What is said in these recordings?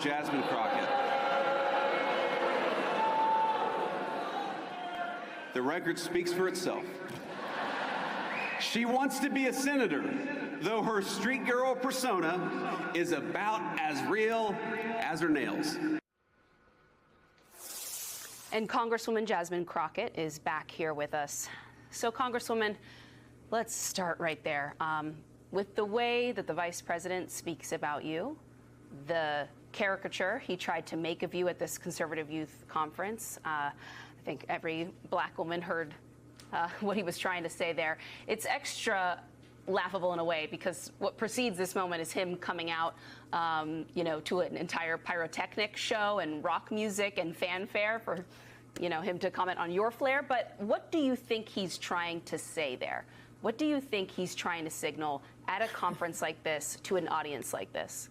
Jasmine Crockett. The record speaks for itself. She wants to be a senator, though her street girl persona is about as real as her nails. And Congresswoman Jasmine Crockett is back here with us. So, Congresswoman, let's start right there. With the way that the Vice President speaks about you, the caricature he tried to make of you at this conservative youth conference, I think every black woman heard what he was trying to say there. It's extra laughable in a way because what precedes this moment is him coming out, to an entire pyrotechnic show and rock music and fanfare for, him to comment on your flair. But what do you think he's trying to say there? What do you think he's trying to signal at a conference like this to an audience like this?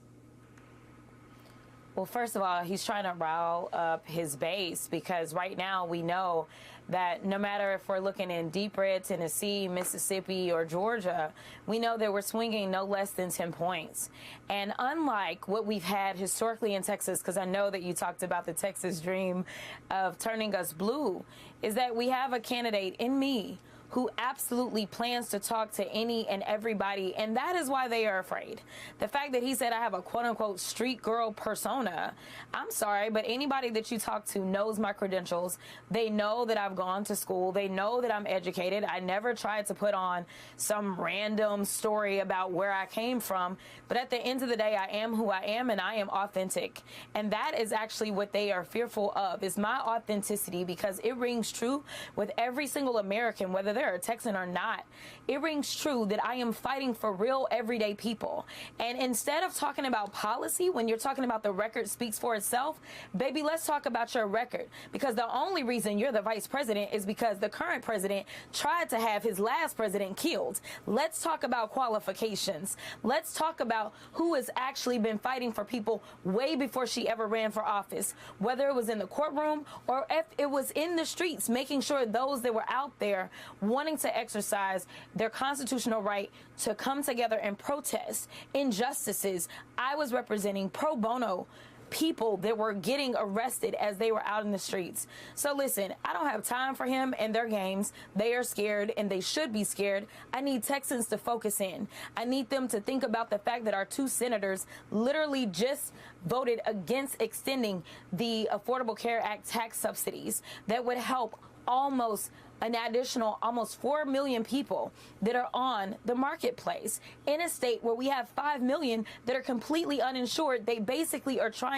Well, first of all, he's trying to rile up his base because right now we know that no matter if we're looking in deep red Tennessee, Mississippi, or Georgia, we know that we're swinging no less than 10 points. And unlike what we've had historically in Texas, because I know that you talked about the Texas dream of turning us blue, is that we have a candidate in me who absolutely plans to talk to any and everybody, and that is why they are afraid. The fact that he said I have a quote-unquote street girl persona, I'm sorry, but anybody that you talk to knows my credentials. They know that I've gone to school. They know that I'm educated. I never tried to put on some random story about where I came from, but at the end of the day, I am who I am, and I am authentic. And that is actually what they are fearful of, is my authenticity, because it rings true with every single American, whether they're a Texan or not. It rings true that I am fighting for real everyday people. And instead of talking about policy, when you're talking about the record speaks for itself, baby, let's talk about your record. Because the only reason you're the vice president is because the current president tried to have his last president killed. Let's talk about qualifications. Let's talk about who has actually been fighting for people way before she ever ran for office, whether it was in the courtroom or if it was in the streets, making sure those that were out there wanting to exercise their constitutional right to come together and protest injustices. I was representing pro bono people that were getting arrested as they were out in the streets. So listen, I don't have time for him and their games. They are scared, and they should be scared. I need Texans to focus in. I need them to think about the fact that our two senators literally just voted against extending the Affordable Care Act tax subsidies that would help almost an additional almost 4 million people that are on the marketplace in a state where we have 5 million that are completely uninsured. They basically are trying